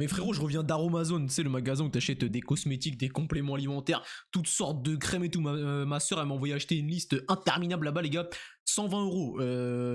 Mais frérot, je reviens d'Aromazone, tu sais, le magasin où t'achètes des cosmétiques, des compléments alimentaires, toutes sortes de crèmes et tout. Ma soeur, elle m'a envoyé acheter une liste interminable là-bas, les gars. 120 euros.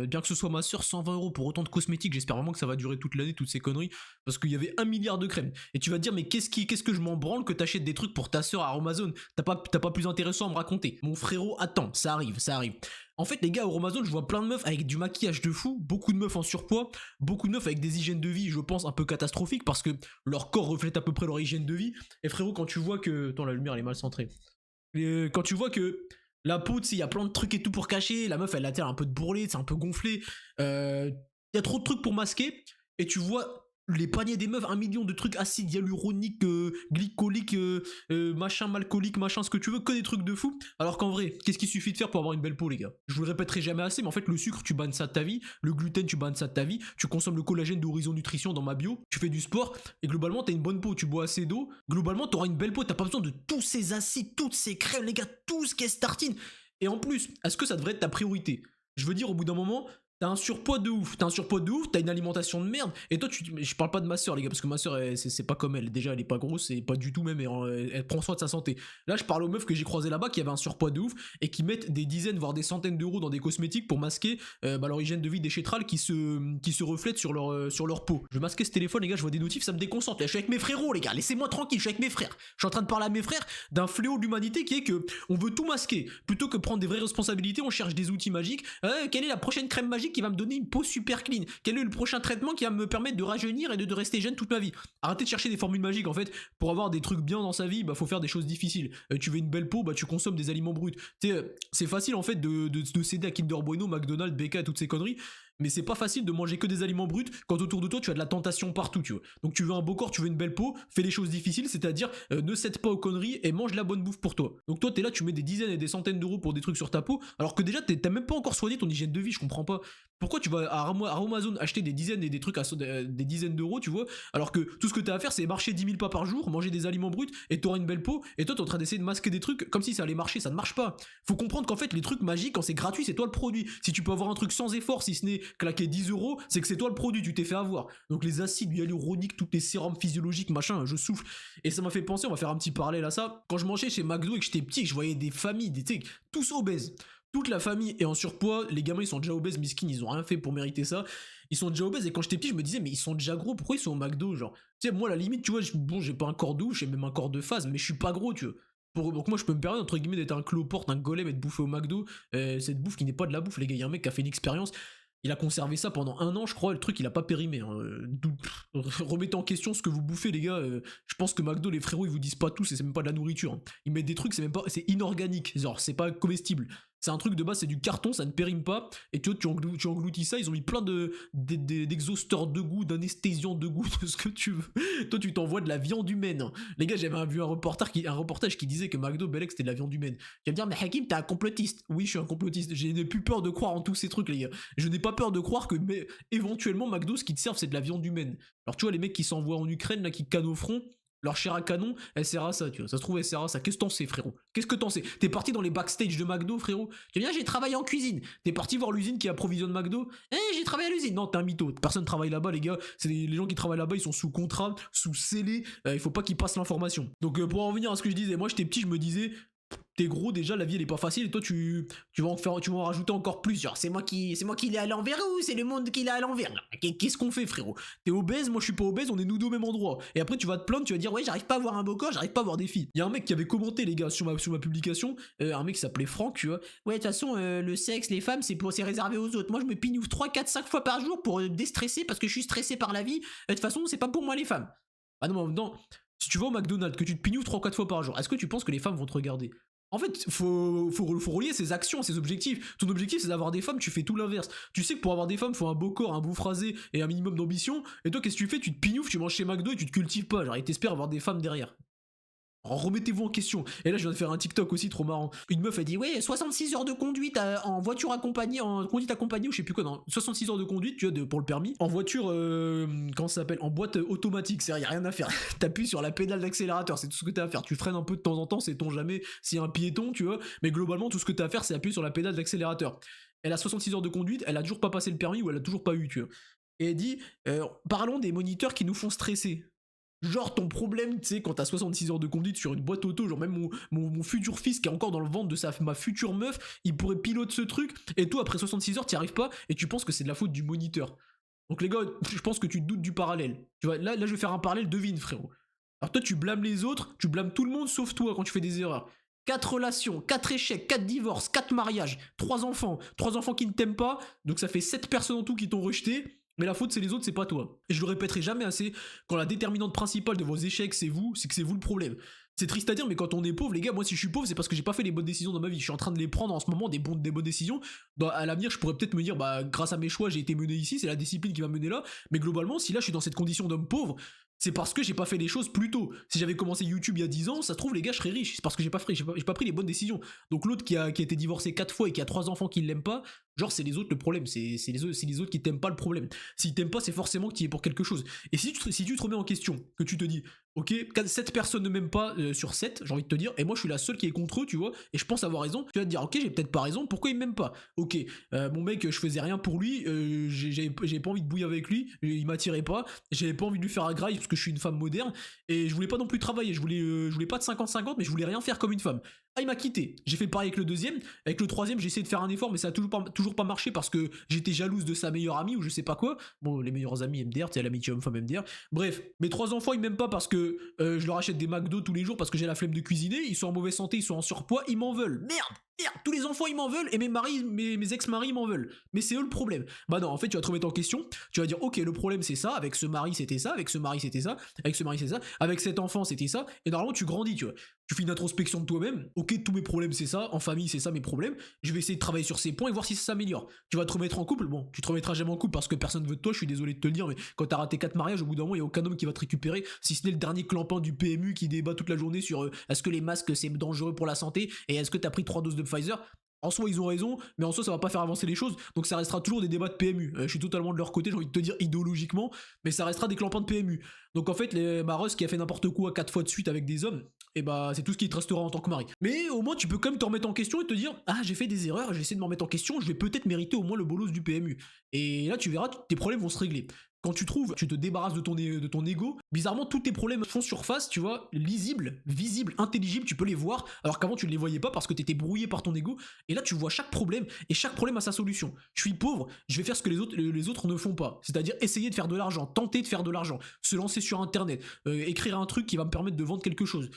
Bien que ce soit ma soeur, 120 euros pour autant de cosmétiques. J'espère vraiment que ça va durer toute l'année, toutes ces conneries. Parce qu'il y avait 1 milliard de crèmes. Et tu vas te dire, mais qu'est-ce que je m'en branle que t'achètes des trucs pour ta soeur à Aromazone? T'as pas plus intéressant à me raconter. Mon frérot, attends, ça arrive, ça arrive. En fait, les gars, à Amazon, je vois plein de meufs avec du maquillage de fou, beaucoup de meufs en surpoids, beaucoup de meufs avec des hygiènes de vie, je pense, un peu catastrophiques parce que leur corps reflète à peu près leur hygiène de vie. Et frérot, quand tu vois que. Attends, la lumière, elle est mal centrée. Quand tu vois que la peau, tu sais, il y a plein de trucs et tout pour cacher, la meuf, elle a l'air un peu de bourrelée, c'est un peu gonflé. Il y a trop de trucs pour masquer. Et tu vois les paniers des meufs, 1 million de trucs acides hyaluroniques, glycoliques, machin, malcolique, machin, ce que tu veux, que des trucs de fou. Alors qu'en vrai, qu'est-ce qu'il suffit de faire pour avoir une belle peau, les gars? Je vous le répéterai jamais assez, mais en fait, le sucre, tu bannes ça de ta vie, le gluten, tu bannes ça de ta vie, tu consommes le collagène d'Horizon Nutrition dans ma bio, tu fais du sport, et globalement, t'as une bonne peau, tu bois assez d'eau, globalement, t'auras une belle peau, t'as pas besoin de tous ces acides, toutes ces crèmes, les gars, tout ce qui est tartine. Et en plus, est-ce que ça devrait être ta priorité? Je veux dire, au bout d'un moment, t'as un surpoids de ouf, t'as une alimentation de merde, et toi, je parle pas de ma soeur, les gars, parce que ma soeur, c'est pas comme elle, déjà, elle est pas grosse, c'est pas du tout même, elle prend soin de sa santé. Là, je parle aux meufs que j'ai croisées là-bas qui avaient un surpoids de ouf, et qui mettent des dizaines, voire des centaines d'euros dans des cosmétiques pour masquer leur hygiène de vie déchétrale qui se reflète sur leur peau. Je masquais ce téléphone, les gars, je vois des notifs, ça me déconcentre. Là, je suis avec mes frérots, les gars, laissez-moi tranquille, je suis avec mes frères. Je suis en train de parler à mes frères d'un fléau de l'humanité qui est que on veut tout masquer. Plutôt que prendre des vraies responsabilités, on cherche des outils magiques. Quelle est la prochaine crème magique qui va me donner une peau super clean? Quel est le prochain traitement qui va me permettre de rajeunir et de rester jeune toute ma vie? Arrêtez de chercher des formules magiques, en fait. Pour avoir des trucs bien dans sa vie, bah faut faire des choses difficiles. Tu veux une belle peau, bah tu consommes des aliments bruts. C'est facile en fait de céder à Kinder Bueno, McDonald's, BK et toutes ces conneries. Mais c'est pas facile de manger que des aliments bruts quand autour de toi tu as de la tentation partout, tu vois. Donc tu veux un beau corps, tu veux une belle peau, fais les choses difficiles, c'est-à-dire ne cède pas aux conneries et mange la bonne bouffe pour toi. Donc toi t'es là, tu mets des dizaines et des centaines d'euros pour des trucs sur ta peau, alors que déjà t'as même pas encore soigné ton hygiène de vie, je comprends pas. Pourquoi tu vas à Amazon acheter des dizaines et des trucs à des dizaines d'euros, tu vois, alors que tout ce que t'as à faire c'est marcher 10 000 pas par jour, manger des aliments bruts et t'auras une belle peau, et toi t'es en train d'essayer de masquer des trucs comme si ça allait marcher, ça ne marche pas. Faut comprendre qu'en fait les trucs magiques, quand c'est gratuit, c'est toi le produit. Si tu peux avoir un truc sans effort, si ce n'est claquer 10 euros, c'est que c'est toi le produit, tu t'es fait avoir. Donc les acides hyaluroniques, tous les sérums physiologiques, machin, je souffle. Et ça m'a fait penser, on va faire un petit parallèle à ça. Quand je mangeais chez McDo et que j'étais petit, je voyais des familles, tous obèses. Toute la famille est en surpoids, les gamins ils sont déjà obèses, miskin, ils ont rien fait pour mériter ça. Ils sont déjà obèses et quand j'étais petit, je me disais, mais ils sont déjà gros, pourquoi ils sont au McDo, genre? Tu sais, moi, la limite, tu vois, bon, j'ai pas un corps de ouf, j'ai même un corps de phase, mais je suis pas gros, tu vois. Donc moi je peux me permettre entre guillemets d'être un cloporte, un golem et de bouffer au McDo, cette bouffe qui n'est pas de la bouffe, les gars. Il y a un mec qui a fait une expérience, il a conservé ça pendant 1 an, je crois, le truc il a pas périmé, hein. Remettez en question ce que vous bouffez, les gars. Je pense que McDo, les frérots, ils vous disent pas tout, c'est même pas de la nourriture, hein. Ils mettent des trucs, c'est même pas, c'est inorganique, genre c'est pas comestible. C'est un truc de base, c'est du carton, ça ne périme pas. Et tu vois, tu engloutis ça, ils ont mis plein d'exhausteurs de goût, d'anesthésiants de goût, de ce que tu veux. Toi, tu t'envoies de la viande humaine, hein. Les gars, j'avais vu un reportage qui disait que McDo, Belek, c'était de la viande humaine. Tu vas me dire, mais Hakim, t'es un complotiste. Oui, je suis un complotiste. J'ai plus peur de croire en tous ces trucs, les gars. Je n'ai pas peur de croire que, mais, éventuellement, McDo, ce qu'ils te servent, c'est de la viande humaine. Alors, tu vois, les mecs qui s'envoient en Ukraine, là, qui canent au front, leur chair à canon, elle sert à ça, tu vois. Ça se trouve, elle sert à ça. Qu'est-ce que t'en sais, frérot? Qu'est-ce que t'en sais? T'es parti dans les backstage de McDo, frérot? Tu viens, j'ai travaillé en cuisine. T'es parti voir l'usine qui approvisionne McDo? J'ai travaillé à l'usine. Non, t'es un mytho. Personne travaille là-bas, les gars. C'est les gens qui travaillent là-bas, ils sont sous contrat, sous scellé. Il faut pas qu'ils passent l'information. Donc, pour en revenir à ce que je disais, moi, j'étais petit, je me disais, t'es gros déjà, la vie elle est pas facile et toi tu vas en rajouter encore plus. Genre c'est moi qui l'ai à l'envers ou c'est le monde qui l'a à l'envers? Qu'est-ce qu'on fait, frérot? T'es obèse, moi je suis pas obèse, on est nous deux au même endroit. Et après tu vas te plaindre, tu vas dire ouais, j'arrive pas à avoir un beau corps, j'arrive pas à avoir des filles. Il y a un mec qui avait commenté, les gars, sur ma publication, un mec qui s'appelait Franck, tu vois. Ouais, de toute façon le sexe, les femmes, c'est réservé aux autres. Moi je me pignouffe 3 4 5 fois par jour pour déstresser parce que je suis stressé par la vie. De toute façon, c'est pas pour moi les femmes. Ah non, non. Si tu vas au McDonald's, que tu te pignoufes 3 4 fois par jour, est-ce que tu penses que les femmes vont te regarder? En fait, faut relier ses actions, ses objectifs. Ton objectif, c'est d'avoir des femmes, tu fais tout l'inverse. Tu sais que pour avoir des femmes, faut un beau corps, un beau phrasé et un minimum d'ambition. Et toi, qu'est-ce que tu fais? Tu te pignoufes, tu manges chez McDo et tu te cultives pas. Genre, et t'espères avoir des femmes derrière. Alors, remettez-vous en question. Et là, je viens de faire un TikTok aussi, trop marrant. Une meuf, elle dit, ouais, 66 heures de conduite en voiture accompagnée, en conduite accompagnée, ou je sais plus quoi, non, 66 heures de conduite, tu vois, pour le permis. En voiture, comment ça s'appelle? En boîte automatique, c'est y a rien à faire. T'appuies sur la pédale d'accélérateur, c'est tout ce que t'as à faire. Tu freines un peu de temps en temps, c'est ton jamais, s'il y a un piéton, tu vois. Mais globalement, tout ce que t'as à faire, c'est appuyer sur la pédale d'accélérateur. Elle a 66 heures de conduite, elle a toujours pas passé le permis ou elle a toujours pas eu, tu vois. Et elle dit, parlons des moniteurs qui nous font stresser. Genre ton problème, tu sais, quand t'as 66 heures de conduite sur une boîte auto, genre même mon futur fils qui est encore dans le ventre de ma future meuf, il pourrait piloter ce truc, et toi après 66 heures t'y arrives pas, et tu penses que c'est de la faute du moniteur. Donc les gars, je pense que tu te doutes du parallèle. Tu vois, là je vais faire un parallèle, devine frérot. Alors toi tu blâmes les autres, tu blâmes tout le monde sauf toi quand tu fais des erreurs. 4 relations, 4 échecs, 4 divorces, 4 mariages, 3 enfants qui ne t'aiment pas, donc ça fait 7 personnes en tout qui t'ont rejeté. Mais la faute c'est les autres, c'est pas toi. Et je le répéterai jamais assez, quand la déterminante principale de vos échecs c'est que c'est vous le problème. C'est triste à dire, mais quand on est pauvre, les gars, moi si je suis pauvre, c'est parce que j'ai pas fait les bonnes décisions dans ma vie. Je suis en train de les prendre en ce moment, des bonnes décisions. À l'avenir, je pourrais peut-être me dire, bah, grâce à mes choix, j'ai été mené ici, c'est la discipline qui m'a mené là. Mais globalement, si là je suis dans cette condition d'homme pauvre, c'est parce que j'ai pas fait les choses plus tôt. Si j'avais commencé YouTube il y a 10 ans, ça se trouve, les gars, je serais riche. C'est parce que j'ai pas pris les bonnes décisions. Donc l'autre qui a été divorcé 4 fois et qui a 3 enfants qui l'aiment pas, genre c'est les autres le problème. C'est les autres qui t'aiment pas le problème. S'ils t'aiment pas, c'est forcément que tu y es pour quelque chose. Et si tu te remets en question, que tu te dis, ok, 7 personnes ne m'aiment pas sur 7, j'ai envie de te dire, et moi je suis la seule qui est contre eux, tu vois, et je pense avoir raison, tu vas te dire, ok, j'ai peut-être pas raison, pourquoi il m'aime pas? Ok, mon mec, je faisais rien pour lui, j'avais pas envie de bouillir avec lui, il m'attirait pas, j'avais pas envie de lui faire un graille parce que je suis une femme moderne, et je voulais pas non plus travailler, je voulais pas de 50-50, mais je voulais rien faire comme une femme. Ah, il m'a quitté. J'ai fait pareil avec le deuxième. Avec le troisième, j'ai essayé de faire un effort, mais ça a toujours pas marché parce que j'étais jalouse de sa meilleure amie ou je sais pas quoi. Bon, les meilleurs amis MDR, tu sais, l'amitié homme-femme MDR. Bref, mes 3 enfants, ils m'aiment pas parce que je leur achète des McDo tous les jours parce que j'ai la flemme de cuisiner. Ils sont en mauvaise santé, ils sont en surpoids, ils m'en veulent. Merde, tous les enfants ils m'en veulent et mes ex-maris m'en veulent. Mais c'est eux le problème. Bah non, en fait, tu vas te remettre en question. Tu vas dire, ok, le problème c'est ça. Avec ce mari, c'était ça. Avec ce mari, c'était ça. Avec ce mari, c'est ça. Avec cet enfant, c'était ça. Et normalement, tu grandis, tu vois. Tu fais une introspection de toi-même. Ok, tous mes problèmes c'est ça. En famille, c'est ça mes problèmes. Je vais essayer de travailler sur ces points et voir si ça s'améliore. Tu vas te remettre en couple. Bon, tu te remettras jamais en couple parce que personne veut de toi. Je suis désolé de te le dire, mais quand t'as raté 4 mariages, au bout d'un moment, il y a aucun homme qui va te récupérer. Si ce n'est le dernier clampin du PMU qui débat toute la journée sur est-ce que les masques c'est dangereux pour la santé et est-ce que t'as pris 3 doses de Pfizer. En soi, ils ont raison, mais en soi, ça va pas faire avancer les choses. Donc, ça restera toujours des débats de PMU. Je suis totalement de leur côté, j'ai envie de te dire idéologiquement, mais ça restera des clampins de PMU. Donc, en fait, Russ qui a fait n'importe quoi 4 fois de suite avec des hommes, et bah, c'est tout ce qui te restera en tant que mari. Mais au moins, tu peux quand même te remettre en question et te dire, ah, j'ai fait des erreurs, j'ai essayé de me remettre en question, je vais peut-être mériter au moins le bolos du PMU. Et là, tu verras, tes problèmes vont se régler. Quand tu te débarrasses de ton ego, bizarrement tous tes problèmes font surface, tu vois, lisibles, visibles, intelligibles, tu peux les voir, alors qu'avant tu ne les voyais pas parce que tu étais brouillé par ton ego, et là tu vois chaque problème, et chaque problème a sa solution. Je suis pauvre, je vais faire ce que les autres ne font pas, c'est-à-dire essayer de faire de l'argent, tenter de faire de l'argent, se lancer sur internet, écrire un truc qui va me permettre de vendre quelque chose.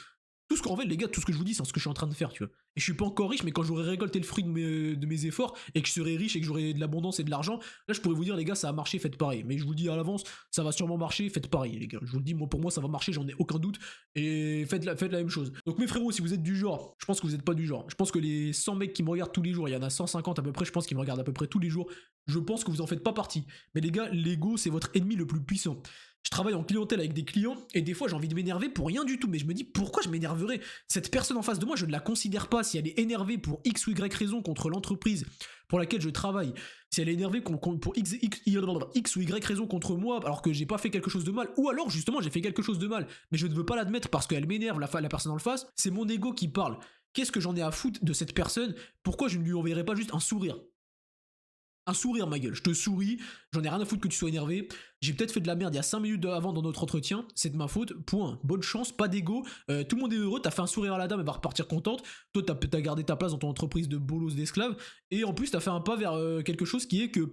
Tout ce qu'en fait, les gars, tout ce que je vous dis, c'est ce que je suis en train de faire, tu vois. Et je suis pas encore riche, mais quand j'aurai récolté le fruit de mes efforts, et que je serai riche, et que j'aurai de l'abondance et de l'argent, là, je pourrais vous dire, les gars, ça a marché, faites pareil. Mais je vous le dis à l'avance, ça va sûrement marcher, faites pareil, les gars. Je vous le dis, moi, pour moi, ça va marcher, j'en ai aucun doute, et faites la même chose. Donc, mes frérots, si vous êtes du genre, je pense que vous êtes pas du genre. Je pense que les 100 mecs qui me regardent tous les jours, il y en a 150 à peu près, je pense qu'ils me regardent à peu près tous les jours, je pense que vous en faites pas partie. Mais les gars, l'ego, c'est votre ennemi le plus puissant. Je travaille en clientèle avec des clients et des fois j'ai envie de m'énerver pour rien du tout, mais je me dis pourquoi je m'énerverais. Cette personne en face de moi, je ne la considère pas. Si elle est énervée pour X ou Y raison contre l'entreprise pour laquelle je travaille, si elle est énervée pour X ou Y raison contre moi alors que j'ai pas fait quelque chose de mal, ou alors justement j'ai fait quelque chose de mal, mais je ne veux pas l'admettre parce qu'elle m'énerve, la personne en face, c'est mon ego qui parle. Qu'est-ce que j'en ai à foutre de cette personne? Pourquoi je ne lui enverrai pas juste un sourire? Un sourire, ma gueule, je te souris, j'en ai rien à foutre que tu sois énervé, j'ai peut-être fait de la merde il y a 5 minutes avant dans notre entretien, c'est de ma faute, point, bonne chance, pas d'ego, tout le monde est heureux, t'as fait un sourire à la dame, elle va repartir contente, toi t'as gardé ta place dans ton entreprise de bolos d'esclaves, et en plus t'as fait un pas vers quelque chose qui est que,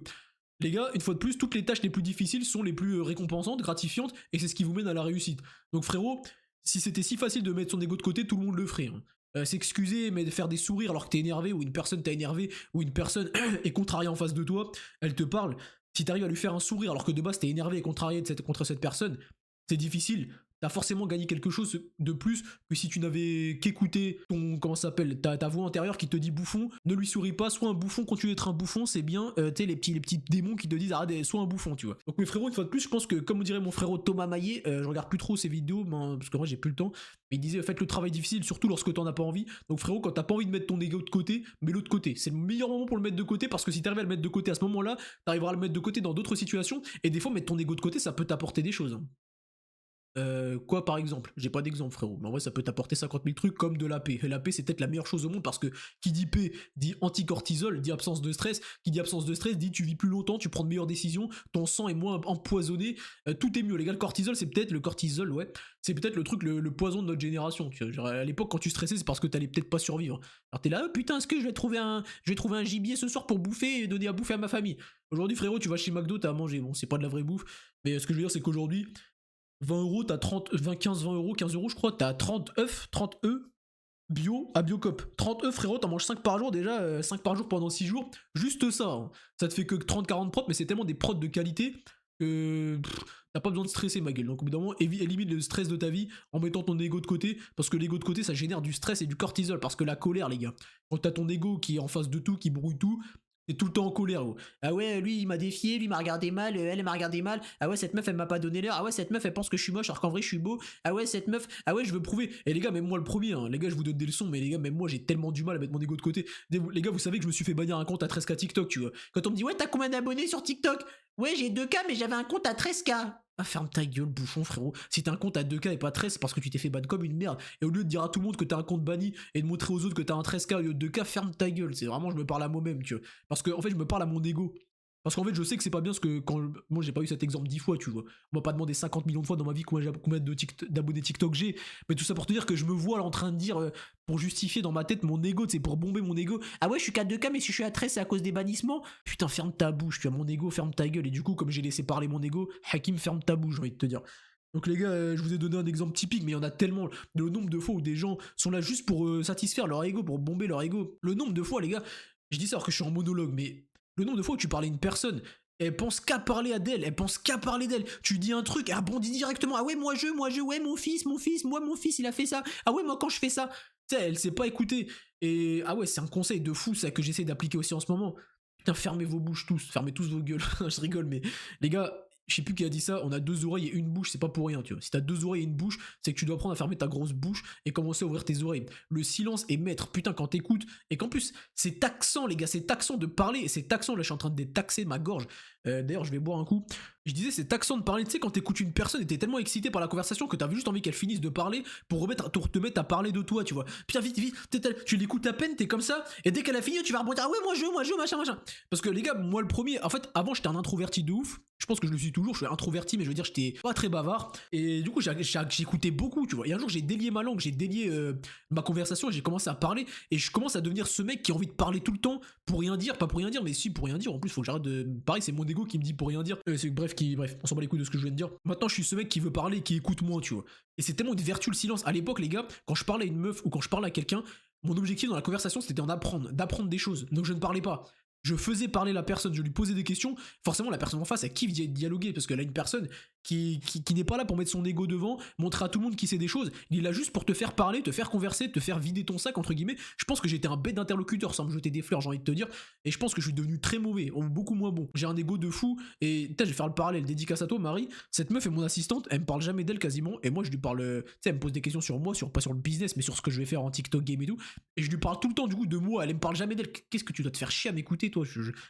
les gars, une fois de plus, toutes les tâches les plus difficiles sont les plus récompensantes, gratifiantes, et c'est ce qui vous mène à la réussite. Donc frérot, si c'était si facile de mettre son ego de côté, tout le monde le ferait. Hein. S'excuser, mais de faire des sourires alors que t'es énervé, ou une personne t'a énervé, ou une personne est contrariée en face de toi, elle te parle. Si t'arrives à lui faire un sourire alors que de base t'es énervé et contrarié contre cette personne, c'est difficile. T'as forcément gagné quelque chose de plus que si tu n'avais qu'écouté comment ça s'appelle, ta voix intérieure qui te dit bouffon, ne lui souris pas, sois un bouffon, continue d'être un bouffon, c'est bien, tu sais, les petits démons qui te disent arrête, sois un bouffon, tu vois. Donc mes frérots, une fois de plus, je pense que, comme dirait mon frérot Thomas Maillet, je regarde plus trop ses vidéos, parce que moi j'ai plus le temps, mais il disait faites le travail difficile, surtout lorsque t'en as pas envie. Donc frérot, quand t'as pas envie de mettre ton ego de côté, mets-le de côté. C'est le meilleur moment pour le mettre de côté, parce que si t'arrives à le mettre de côté à ce moment-là, t'arriveras à le mettre de côté dans d'autres situations, et des fois mettre ton ego de côté, ça peut t'apporter des choses. Hein. Quoi par exemple? J'ai pas d'exemple frérot, mais en vrai ça peut t'apporter 50 000 trucs comme de la paix. Et la paix c'est peut-être la meilleure chose au monde parce que qui dit paix dit anticortisol, dit absence de stress, qui dit absence de stress dit tu vis plus longtemps, tu prends de meilleures décisions, ton sang est moins empoisonné, tout est mieux. Les gars, le cortisol, ouais, c'est peut-être le truc, le poison de notre génération. Tu vois. Genre, à l'époque quand tu stressais c'est parce que t'allais peut-être pas survivre. Alors t'es là, oh, putain, est-ce que je vais trouver un gibier ce soir pour bouffer et donner à bouffer à ma famille. Aujourd'hui frérot, tu vas chez McDo, t'as à manger. Bon, c'est pas de la vraie bouffe, mais ce que je veux dire c'est qu'aujourd'hui 20 euros, t'as 30, 20, 15, 20 euros, 15 euros, je crois, t'as 30 œufs bio à Biocop. 30 œufs, frérot, t'en manges 5 par jour déjà, 5 par jour pendant 6 jours. Juste ça, hein. Ça te fait que 30-40 prods, mais c'est tellement des prods de qualité que t'as pas besoin de stresser, ma gueule. Donc, au bout d'un moment, élimine le stress de ta vie en mettant ton ego de côté, parce que l'ego de côté, ça génère du stress et du cortisol, parce que la colère, les gars, quand t'as ton ego qui est en face de tout, qui brouille tout, t'es tout le temps en colère, gros. Ah ouais, lui il m'a défié, lui il m'a regardé mal, elle m'a regardé mal. Ah ouais, cette meuf elle m'a pas donné l'heure. Ah ouais, cette meuf elle pense que je suis moche alors qu'en vrai je suis beau. Ah ouais, cette meuf, ah ouais, je veux prouver. Et les gars, même moi le premier, hein. Les gars, je vous donne des leçons, mais les gars, même moi j'ai tellement du mal à mettre mon ego de côté. Les gars, vous savez que je me suis fait bannir un compte à 13K TikTok, tu vois. Quand on me dit, ouais, t'as combien d'abonnés sur TikTok? Ouais, j'ai 2K, mais j'avais un compte à 13K. Ah, ferme ta gueule, bouchon, frérot. Si t'as un compte à 2K et pas 13, c'est parce que tu t'es fait ban comme une merde. Et au lieu de dire à tout le monde que t'as un compte banni et de montrer aux autres que t'as un 13K au lieu de 2K, ferme ta gueule. C'est vraiment, je me parle à moi-même, tu vois. Parce que, en fait, je me parle à mon ego. Parce qu'en fait, je sais que c'est pas bien ce que quand. Moi, j'ai pas eu cet exemple 10 fois, tu vois. On m'a pas demandé 50 millions de fois dans ma vie combien d'abonnés TikTok j'ai. Mais tout ça pour te dire que je me vois là en train de dire, pour justifier dans ma tête mon ego, c'est pour bomber mon ego. Ah ouais, je suis qu'à 2K, mais si je suis à 13, c'est à cause des bannissements. Putain, ferme ta bouche, tu as mon ego, ferme ta gueule. Et du coup, comme j'ai laissé parler mon ego, Hakim, ferme ta bouche, j'ai envie de te dire. Donc les gars, je vous ai donné un exemple typique, mais il y en a tellement. Le nombre de fois où des gens sont là juste pour satisfaire leur ego, pour bomber leur ego. Le nombre de fois, les gars, je dis ça alors que je suis en monologue, mais le nombre de fois où tu parlais à une personne, elle pense qu'à parler à d'elle, elle pense qu'à parler d'elle. Tu dis un truc, elle rebondit directement. Ah ouais, ouais, mon fils, moi, mon fils, il a fait ça. Ah ouais, moi, quand je fais ça. Tu sais, elle sait pas écouter. Et ah ouais, c'est un conseil de fou, ça, que j'essaie d'appliquer aussi en ce moment. Putain, fermez vos bouches tous, fermez tous vos gueules. Je rigole, mais les gars, je sais plus qui a dit ça, on a 2 oreilles et une bouche, c'est pas pour rien, tu vois. Si t'as 2 oreilles et une bouche, c'est que tu dois apprendre à fermer ta grosse bouche et commencer à ouvrir tes oreilles. Le silence est maître, putain, quand t'écoutes. Et qu'en plus, c'est taxant, les gars, c'est taxant de parler. Et c'est taxant, là, je suis en train de détaxer ma gorge. D'ailleurs, je vais boire un coup. Je disais, c'est taxant de parler, tu sais, quand t'écoutes une personne et t'es tellement excité par la conversation que t'as juste envie qu'elle finisse de parler pour te mettre à parler de toi, tu vois. Putain, vite, vite, tu l'écoutes à peine, t'es comme ça, et dès qu'elle a fini, tu vas rebondir, ah ouais, moi je, machin, machin. Parce que les gars, moi le premier, en fait, avant j'étais un introverti de ouf. Je pense que je le suis toujours, je suis introverti, mais je veux dire, j'étais pas très bavard. Et du coup, j'écoutais beaucoup, tu vois. Et un jour, j'ai délié ma langue, j'ai délié ma conversation, et j'ai commencé à parler. Et je commence à devenir ce mec qui a envie de parler tout le temps pour rien dire, pas pour rien dire, mais si pour rien dire. En plus, faut que j'arrête de. Pareil, c'est mon ego qui me dit pour rien dire. Bref, on s'en bat les couilles de ce que je viens de dire. Maintenant, je suis ce mec qui veut parler et qui écoute moins, tu vois. Et c'est tellement une vertu le silence. À l'époque, les gars, quand je parlais à une meuf ou quand je parlais à quelqu'un, mon objectif dans la conversation, c'était d'apprendre des choses. Donc je ne parlais pas. Je faisais parler la personne, je lui posais des questions. Forcément, la personne en face, elle kiffe dialoguer parce qu'elle a une personne qui n'est pas là pour mettre son ego devant, montrer à tout le monde qui sait des choses. Il est là juste pour te faire parler, te faire converser, te faire vider ton sac, entre guillemets. Je pense que j'étais un bête d'interlocuteur sans me jeter des fleurs, j'ai envie de te dire. Et je pense que je suis devenu très mauvais, beaucoup moins bon. J'ai un ego de fou. Et peut-être je vais faire le parallèle, dédicace à toi, Marie. Cette meuf est mon assistante, elle me parle jamais d'elle quasiment. Et moi, je lui parle, tu sais, elle me pose des questions sur moi, pas sur le business, mais sur ce que je vais faire en TikTok game et tout. Et je lui parle tout le temps, du coup, de moi. Elle me parle jamais d'elle. Qu'est-ce que tu dois te faire chier à m'écouter, toi?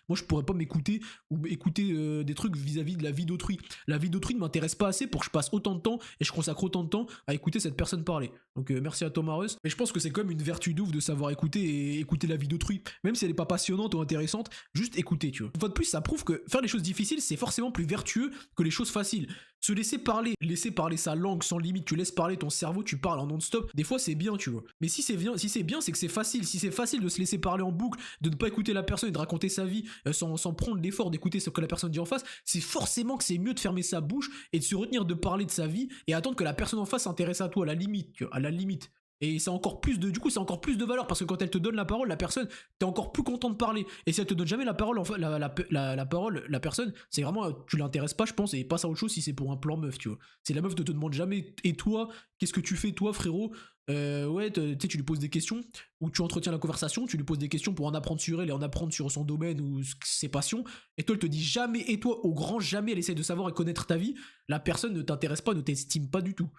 Moi, je pourrais pas m'écouter ou écouter des trucs vis-à-vis de la vie d'autrui. La vie d'autrui ne m'intéresse pas assez pour que je passe autant de temps et je consacre autant de temps à écouter cette personne parler. Donc merci à Thomas Russ. Mais je pense que c'est quand même une vertu d'ouf de savoir écouter et écouter la vie d'autrui. Même si elle est pas passionnante ou intéressante, juste écouter, tu vois. Une fois de plus, ça prouve que faire les choses difficiles, c'est forcément plus vertueux que les choses faciles. Se laisser parler sa langue sans limite, tu laisses parler ton cerveau, tu parles en non-stop, des fois c'est bien, tu vois. Mais si c'est bien, c'est que c'est facile. Si c'est facile de se laisser parler en boucle, de ne pas écouter la personne et de raconter sa vie sans prendre l'effort d'écouter ce que la personne dit en face, c'est forcément que c'est mieux de fermer sa bouche et de se retenir de parler de sa vie et attendre que la personne en face s'intéresse à toi, à la limite, tu vois, à la limite. Et c'est encore plus de, du coup, c'est encore plus de valeur parce que quand elle te donne la parole, la personne, t'es encore plus content de parler. Et si elle te donne jamais la parole, la parole, la personne, c'est vraiment, tu l'intéresses pas, je pense, et passe à autre chose si c'est pour un plan meuf, tu vois. C'est la meuf ne te demande jamais, et toi, qu'est-ce que tu fais, toi, frérot? Ouais, tu sais, tu lui poses des questions, ou tu entretiens la conversation, tu lui poses des questions pour en apprendre sur elle et en apprendre sur son domaine ou ses passions, et toi, elle te dit jamais, et toi, au grand jamais, elle essaie de savoir et connaître ta vie, la personne ne t'intéresse pas, ne t'estime pas du tout.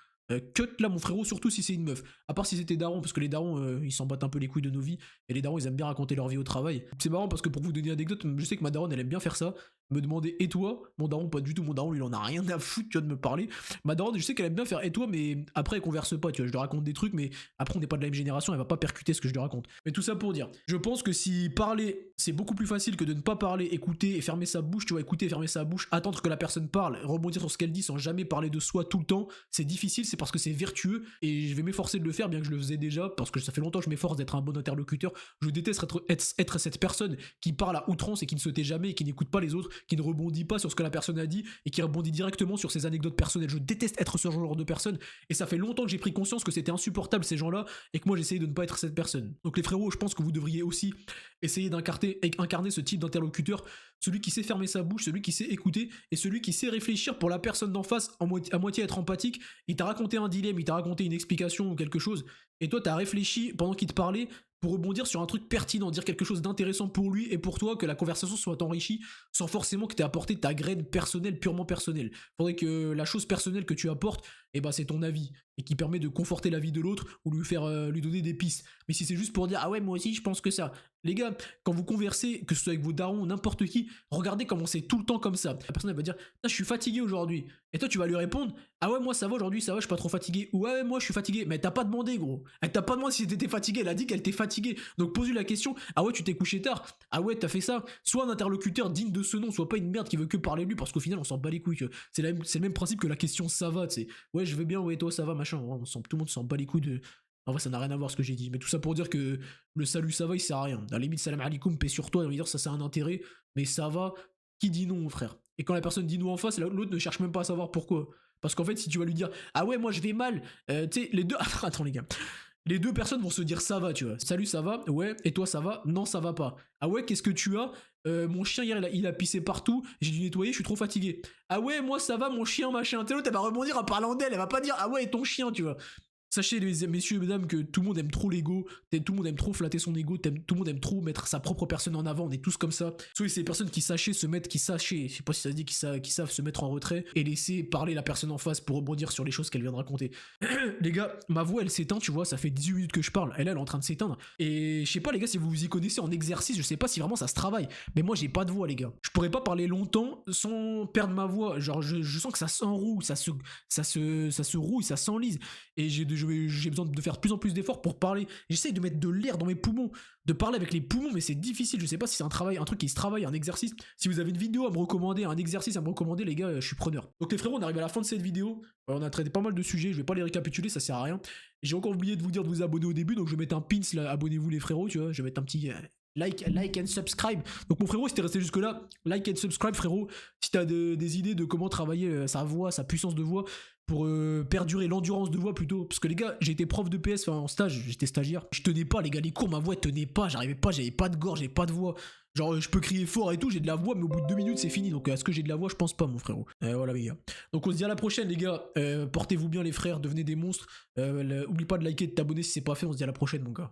Cut là mon frérot, surtout si c'est une meuf. À part si c'était daron, parce que les darons ils s'en battent un peu les couilles de nos vies. Et les darons ils aiment bien raconter leur vie au travail. C'est marrant parce que pour vous donner une anecdote, je sais que ma daronne elle aime bien faire ça. me demander et toi, mon daron pas du tout, mon daron il en a rien à foutre, tu vois, de me parler. Ma daronne, je sais qu'elle aime bien faire et toi, mais après elle converse pas, tu vois, je lui raconte des trucs, mais après on n'est pas de la même génération, elle va pas percuter ce que je lui raconte. Mais tout ça pour dire, je pense que si parler c'est beaucoup plus facile que de ne pas parler, écouter et fermer sa bouche, tu vois, écouter et fermer sa bouche, attendre que la personne parle, rebondir sur ce qu'elle dit sans jamais parler de soi tout le temps, c'est difficile, c'est parce que c'est vertueux et je vais m'efforcer de le faire bien que je le faisais déjà parce que ça fait longtemps que je m'efforce d'être un bon interlocuteur. Je déteste être cette personne qui parle à outrance et qui ne se tait jamais et qui n'écoute pas les autres, qui ne rebondit pas sur ce que la personne a dit et qui rebondit directement sur ses anecdotes personnelles. Je déteste être ce genre de personne et ça fait longtemps que j'ai pris conscience que c'était insupportable ces gens-là et que moi j'essayais de ne pas être cette personne. Donc les frérots, je pense que vous devriez aussi essayer d'incarner ce type d'interlocuteur, celui qui sait fermer sa bouche, celui qui sait écouter et celui qui sait réfléchir pour la personne d'en face, à moitié être empathique. Il t'a raconté un dilemme, il t'a raconté une explication ou quelque chose et toi t'as réfléchi pendant qu'il te parlait pour rebondir sur un truc pertinent, dire quelque chose d'intéressant pour lui et pour toi, que la conversation soit enrichie sans forcément que tu aies apporté ta graine personnelle, purement personnelle. Faudrait que la chose personnelle que tu apportes, eh ben, c'est ton avis et qui permet de conforter la vie de l'autre ou lui donner des pistes. Mais si c'est juste pour dire ah ouais moi aussi je pense que ça, les gars, quand vous conversez, que ce soit avec vos darons ou n'importe qui, regardez comment c'est tout le temps comme ça. La personne elle va dire ah, je suis fatigué aujourd'hui et toi tu vas lui répondre ah ouais moi ça va aujourd'hui, ça va, je suis pas trop fatigué, ou ouais moi je suis fatigué, mais elle t'a pas demandé gros, elle t'a pas demandé si t'étais fatigué, elle a dit qu'elle était fatiguée, donc pose-lui la question ah ouais tu t'es couché tard, ah ouais t'as fait ça, soit un interlocuteur digne de ce nom, soit pas une merde qui veut que parler de lui parce qu'au final on s'en bat les couilles, c'est le même principe que la question ça va, tu sais, ouais je vais bien, ouais toi ça va machin, tout le monde s'en bat les couilles de... En vrai, ça n'a rien à voir ce que j'ai dit. Mais tout ça pour dire que le salut ça va, il sert à rien. À la limite, salam alaikum, paix sur toi, et on va dire ça, c'est un intérêt. Mais ça va, qui dit non, mon frère? Et quand la personne dit non en face, l'autre ne cherche même pas à savoir pourquoi. Parce qu'en fait, si tu vas lui dire ah ouais, moi je vais mal, tu sais, les deux. Attends, les gars. Les deux personnes vont se dire ça va, tu vois. Salut, ça va? Ouais. Et toi, ça va? Non, ça va pas. Ah ouais, qu'est-ce que tu as? Mon chien hier il a pissé partout, j'ai dû nettoyer, je suis trop fatigué. Ah ouais, moi ça va, mon chien machin. Tu sais, l'autre elle va rebondir en parlant d'elle, elle va pas dire ah ouais, et ton chien, tu vois. Sachez, les messieurs et mesdames, que tout le monde aime trop l'ego, tout le monde aime trop flatter son ego, tout le monde aime trop mettre sa propre personne en avant, on est tous comme ça. Soyez ces personnes qui sachent se mettre, je sais pas si ça se dit, qui savent se mettre en retrait et laisser parler la personne en face pour rebondir sur les choses qu'elle vient de raconter. Les gars, ma voix elle s'éteint, tu vois, ça fait 18 minutes que je parle, elle est en train de s'éteindre. Et je sais pas les gars si vous vous y connaissez en exercice, je sais pas si vraiment ça se travaille, mais moi j'ai pas de voix les gars. Je pourrais pas parler longtemps sans perdre ma voix, genre je sens que ça s'enroue, ça se rouille, ça s'enlise. Et j'ai besoin de faire de plus en plus d'efforts pour parler. J'essaye de mettre de l'air dans mes poumons, de parler avec les poumons, mais c'est difficile. Je sais pas si c'est un truc qui se travaille, un exercice. Si vous avez une vidéo à me recommander, un exercice à me recommander, les gars, je suis preneur. Donc les frérots, on arrive à la fin de cette vidéo. On a traité pas mal de sujets, je vais pas les récapituler, ça sert à rien. J'ai encore oublié de vous dire de vous abonner au début, donc je vais mettre un pins là, abonnez-vous les frérots, tu vois, je vais mettre un petit... Like and subscribe. Donc mon frérot, si t'es resté jusque là, like and subscribe frérot. Si t'as des idées de comment travailler sa voix, sa puissance de voix pour perdurer l'endurance de voix plutôt. Parce que les gars, j'ai été prof de PS, enfin en stage, j'étais stagiaire. Je tenais pas les gars, les cours, ma voix tenait pas, j'arrivais pas, j'avais pas de gorge, j'avais pas de voix. Genre je peux crier fort et tout, j'ai de la voix, mais au bout de 2 minutes c'est fini. Donc est-ce que j'ai de la voix? Je pense pas mon frérot. Voilà les gars. Donc on se dit à la prochaine les gars. Portez-vous bien les frères, devenez des monstres. Oublie pas de liker et de t'abonner si c'est pas fait, on se dit à la prochaine mon gars.